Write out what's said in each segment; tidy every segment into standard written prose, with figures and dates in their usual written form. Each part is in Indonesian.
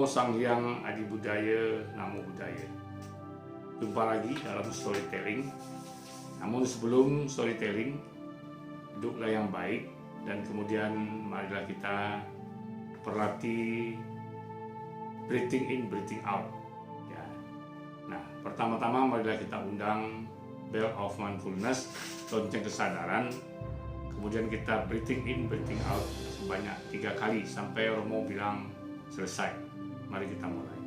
Sang Hyang Adi Budaya, Namo Buddhaya. Jumpa lagi dalam storytelling. Namun sebelum storytelling, duduklah yang baik dan kemudian marilah kita berlatih breathing in, breathing out. Ya. Nah, pertama-tama marilah kita undang bell of mindfulness, lonceng kesadaran. Kemudian kita breathing in, breathing out sebanyak 3 kali sampai Romo bilang selesai. Mari kita mulai.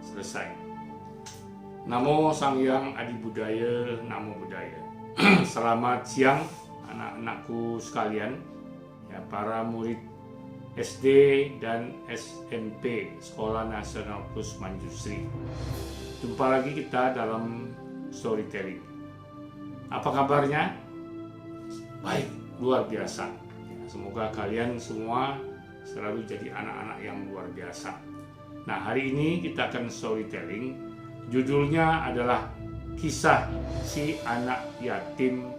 Selesai. Namo Sang Hyang Adi Budaya, Namo Buddhaya. Selamat siang anak-anakku sekalian, ya, para murid SD dan SMP Sekolah Nasional Plus Manjusri. Jumpa lagi kita dalam storytelling. Apa kabarnya? Baik, luar biasa. Ya, semoga kalian semua selalu jadi anak-anak yang luar biasa. Nah, hari ini kita akan storytelling. Judulnya adalah kisah si anak yatim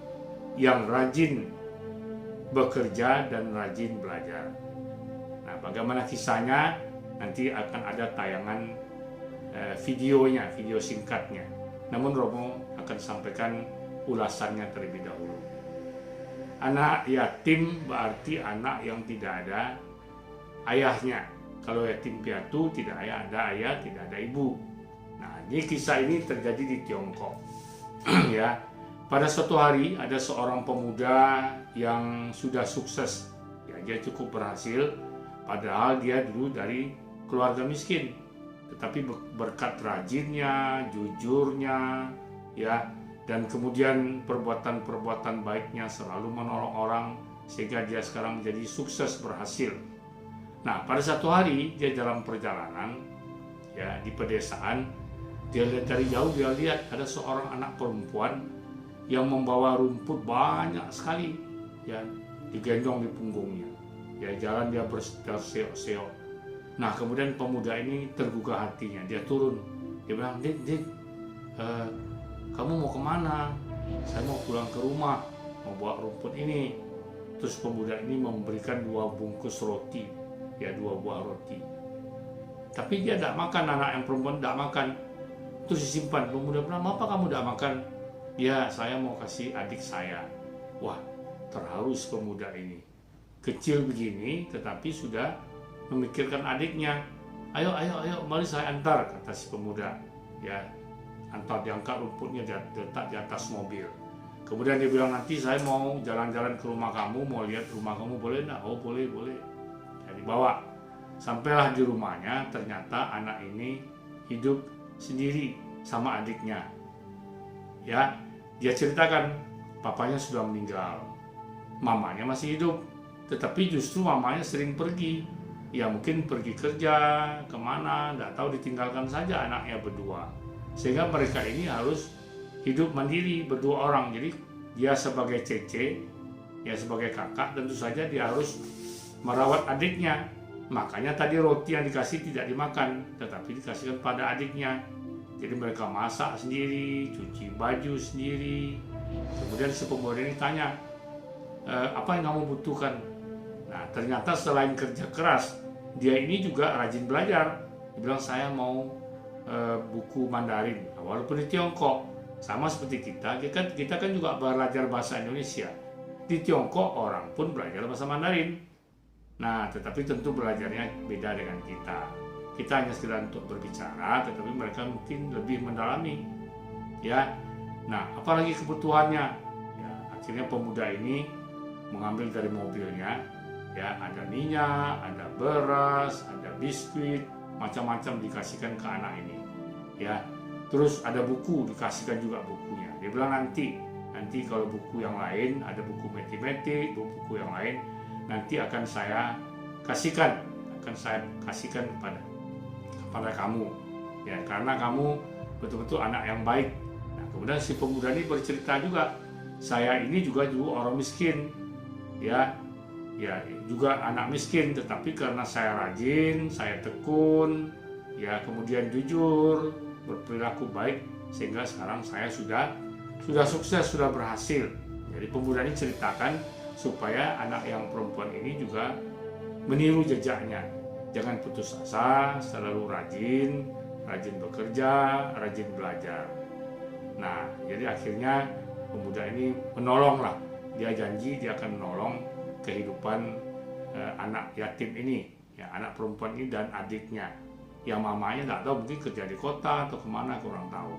yang rajin bekerja dan rajin belajar. Nah, bagaimana kisahnya? Nanti akan ada tayangan videonya, video singkatnya. Namun Romo akan sampaikan ulasannya terlebih dahulu. Anak yatim berarti anak yang tidak ada ayahnya. Kalau yatim piatu tidak ada ayah, tidak ada ibu. Nah, ini kisah ini terjadi di Tiongkok. Ya, pada suatu hari ada seorang pemuda yang sudah sukses. Ya, dia cukup berhasil. Padahal dia dulu dari keluarga miskin. Tetapi berkat rajinnya, jujurnya, ya, dan kemudian perbuatan-perbuatan baiknya selalu menolong orang sehingga dia sekarang menjadi sukses berhasil. Nah, pada satu hari dia dalam perjalanan, ya, di pedesaan, dia lihat dari jauh, dia lihat ada seorang anak perempuan yang membawa rumput banyak sekali, ya, digendong di punggungnya. Ya, jalan dia berseok-seok. Nah, kemudian pemuda ini tergugah hatinya, dia turun, dia bilang, Dik, kamu mau kemana? Saya mau pulang ke rumah, mau bawa rumput ini. Terus pemuda ini memberikan 2 bungkus roti. Ya, 2 buah roti. Tapi dia tidak makan, anak yang perempuan tidak makan. Terus disimpan. Pemuda bilang, apa kamu tidak makan? Ya, saya mau kasih adik saya. Wah, terharu pemuda ini. Kecil begini, tetapi sudah memikirkan adiknya. Ayo, mari saya antar, kata si pemuda. Ya, antar, diangkat rumputnya, diletak di atas mobil. Kemudian dia bilang, nanti saya mau jalan-jalan ke rumah kamu, mau lihat rumah kamu, boleh enggak? Oh, boleh. Dibawa. Sampailah di rumahnya, ternyata anak ini hidup sendiri sama adiknya. Ya, dia ceritakan papanya sudah meninggal, mamanya masih hidup, tetapi justru mamanya sering pergi. Ya, mungkin pergi kerja kemana, tidak tahu, ditinggalkan saja anaknya berdua. Sehingga mereka ini harus hidup mandiri berdua orang. Jadi dia sebagai cece, ya sebagai kakak, tentu saja dia harus merawat adiknya. Makanya tadi roti yang dikasih tidak dimakan, tetapi dikasihkan pada adiknya. Jadi mereka masak sendiri, cuci baju sendiri. Kemudian si pemuda ini tanya, apa yang kamu butuhkan? Nah, ternyata selain kerja keras, dia ini juga rajin belajar. Dia bilang, saya mau buku Mandarin. Walaupun di Tiongkok, sama seperti kita kan juga belajar bahasa Indonesia. Di Tiongkok orang pun belajar bahasa Mandarin. Nah, tetapi tentu belajarnya beda dengan kita. Kita hanya sekedar untuk berbicara, tetapi mereka mungkin lebih mendalami. Ya, Nah, apalagi kebutuhannya? Ya, akhirnya pemuda ini mengambil dari mobilnya, ya ada minyak, ada beras, ada biskuit, macam-macam dikasihkan ke anak ini. Ya, terus ada buku, dikasihkan juga bukunya. Dia bilang nanti kalau buku yang lain, ada buku matematik, buku yang lain, nanti akan saya kasihkan kepada kamu, ya karena kamu betul-betul anak yang baik. Nah, kemudian si pemuda ini bercerita juga, saya ini juga orang miskin, ya juga anak miskin, tetapi karena saya rajin, saya tekun, ya kemudian jujur, berperilaku baik, sehingga sekarang saya sudah sukses, sudah berhasil. Jadi pemuda ini ceritakan supaya anak yang perempuan ini juga meniru jejaknya. Jangan putus asa, selalu rajin bekerja, rajin belajar. Nah, jadi akhirnya pemuda ini menolonglah. Dia janji dia akan menolong kehidupan anak yatim ini, ya anak perempuan ini dan adiknya. Yang mamanya nggak tahu, mungkin kerja di kota atau kemana, kurang tahu.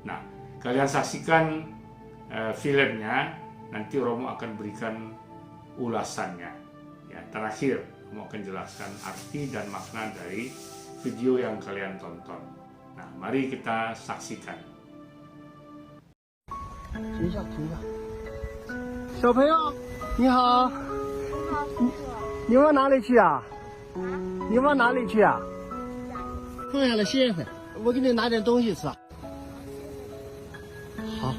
Nah, kalian saksikan filmnya, nanti Romo akan berikan ulasannya. Ya, terakhir Romo akan jelaskan arti dan makna dari video yang kalian tonton. Nah, mari kita saksikan. 停一下，小朋友，你好。你往哪里去啊？你往哪里去啊？坐下来歇一会，我给你拿点东西吃。好。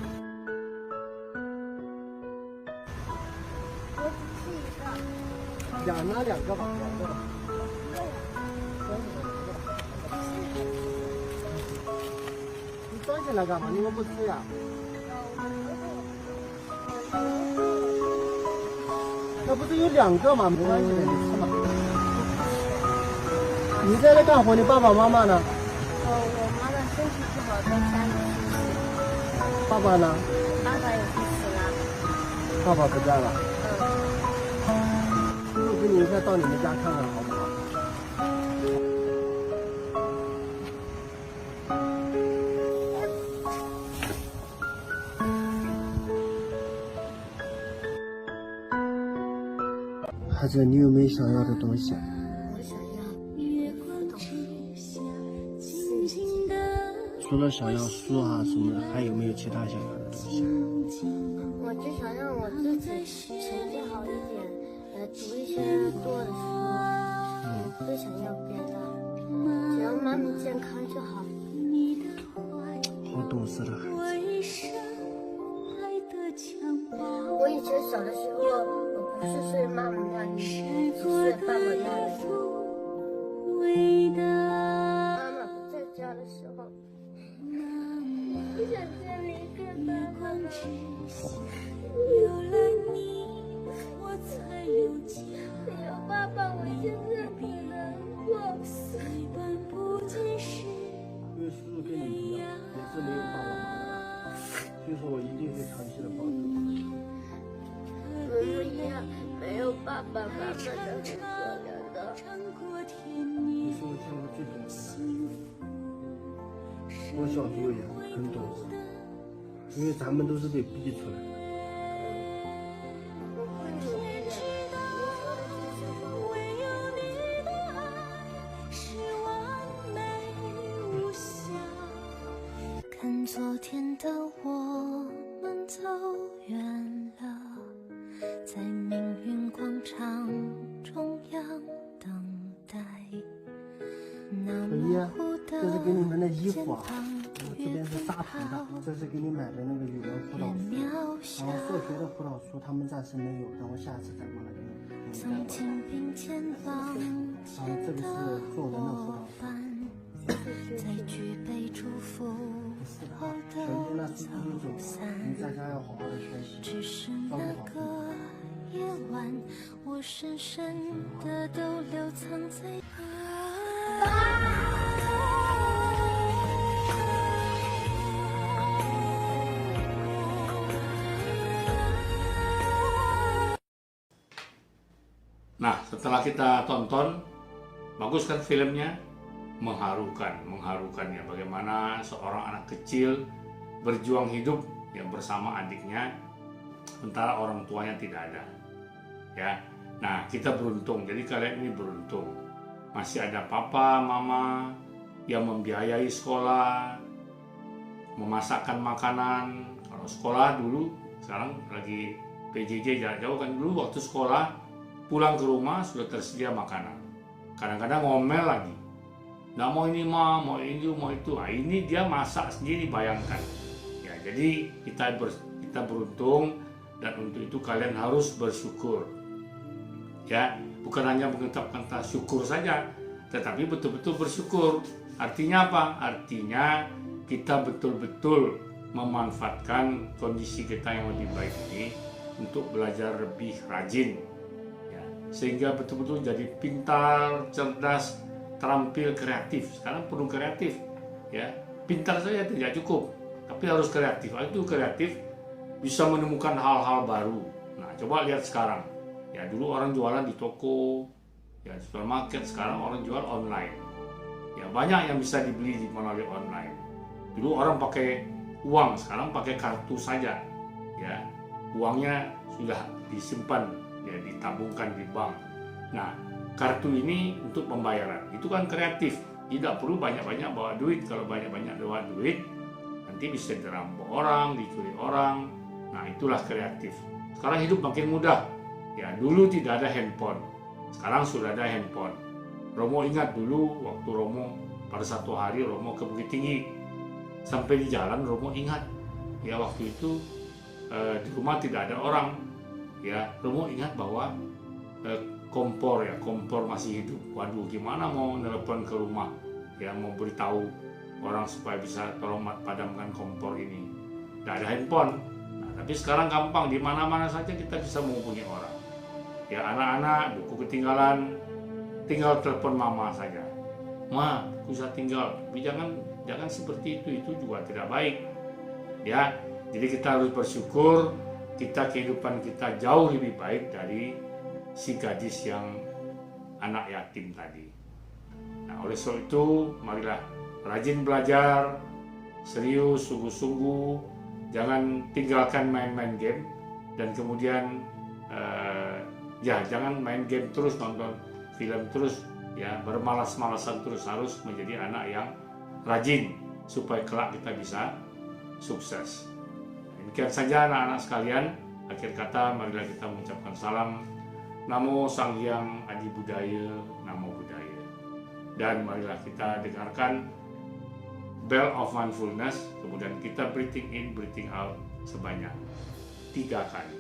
拿两个吧，你装起来干嘛？你们不吃呀？那不是有两个吗？没关系的，你吃嘛。你在这干活，你爸爸妈妈呢？我妈妈身体不好，在家里休息。爸爸呢？爸爸也去死了。爸爸不在了。我跟你一块到你们家看看，好不好？孩子，你有没有想要的东西？我想要不懂除了想要书啊什么的，还有没有其他想要的东西？我就想让我自己成绩好一点，读一些多的书。不想要别的，只要妈咪健康就好。好懂事的孩子。我以前小的时候，我不是睡妈妈那里，是睡爸爸那里。妈妈不在家的时候，不想再离开爸爸了。有了你，我才有家。没有爸爸，我现在很难过。因为叔叔跟你一样，也是没有爸爸妈妈，所以说我一定会长期的帮助你。我们一样，没有爸爸妈妈的很可怜的。你是我见过最懂事的孩子。我小时候也很懂事，因为咱们都是被逼出来的。我会努力的。你说的这些话，看昨天的我们走远了，在命运广场中央等待。小一，这是给你们的衣服啊，这边是沙皮的，这是给你买的那个语文辅导书，然后数学的辅导书他们暂时没有，等我下次再过来给你带过来。然后这个是作文的辅导书。在举杯祝福后的早餐，你在家要好好的学习，只是那个夜晚，我深深的都留藏在。Nah, setelah kita tonton, bagus kan filmnya? Mengharukan ya, bagaimana seorang anak kecil berjuang hidup yang bersama adiknya, sementara orang tuanya tidak ada. Ya, nah kita beruntung. Jadi kalian ini beruntung, masih ada papa, mama yang membiayai sekolah, memasakkan makanan. Kalau sekolah dulu, sekarang lagi PJJ jarak jauh kan, dulu waktu sekolah pulang ke rumah sudah tersedia makanan. Kadang-kadang ngomel lagi, nggak mau ini mah, mau ini, mau itu. Nah, ini dia masak sendiri, bayangkan. Ya, jadi kita beruntung, dan untuk itu kalian harus bersyukur. Ya, bukan hanya mengucapkan kata syukur saja, tetapi betul-betul bersyukur. Artinya apa? Artinya kita betul-betul memanfaatkan kondisi kita yang lebih baik ini untuk belajar lebih rajin, ya, sehingga betul-betul jadi pintar, cerdas, terampil, kreatif. Sekarang perlu kreatif, ya. Pintar saja tidak cukup, tapi harus kreatif. Itu kreatif bisa menemukan hal-hal baru. Nah, coba lihat sekarang. Ya, dulu orang jualan di toko, ya, di supermarket. Sekarang orang jual online. Ya, banyak yang bisa dibeli melalui online. Dulu orang pakai uang, sekarang pakai kartu saja. Ya, uangnya sudah disimpan, ya, ditabungkan di bank. Nah, kartu ini untuk pembayaran. Itu kan kreatif. Tidak perlu banyak-banyak bawa duit. Kalau banyak-banyak bawa duit, nanti bisa dirampok orang, dicuri orang. Nah, itulah kreatif. Sekarang hidup makin mudah. Ya, dulu tidak ada handphone. Sekarang sudah ada handphone. Romo ingat dulu waktu Romo pada satu hari Romo ke Bukit Tinggi. Sampai di jalan Romo ingat. Ya, waktu itu di rumah tidak ada orang. Ya, Romo ingat bahwa kompor masih hidup. Waduh, gimana mau nelpon ke rumah, ya, mau beritahu orang supaya bisa tolong padamkan kompor ini. Tidak ada handphone. Nah, tapi sekarang gampang, di mana-mana saja kita bisa menghubungi orang. Ya, anak-anak buku ketinggalan, tinggal telepon mama saja. Ma, bisa tinggal. Tapi jangan seperti itu juga tidak baik. Ya, jadi kita harus bersyukur kehidupan kita jauh lebih baik dari si gadis yang anak yatim tadi. Nah, oleh sebab itu, marilah rajin belajar, serius, sungguh-sungguh, jangan tinggalkan main-main game, dan kemudian jangan main game terus, nonton film terus, ya, bermalas-malasan terus. Harus menjadi anak yang rajin supaya kelak kita bisa sukses. Demikian saja anak-anak sekalian. Akhir kata, marilah kita mengucapkan salam Namo Sang Hyang Adi Budaya, Namo Buddhaya. Dan marilah kita dengarkan Bell of Mindfulness, kemudian kita breathing in, breathing out sebanyak 3 kali.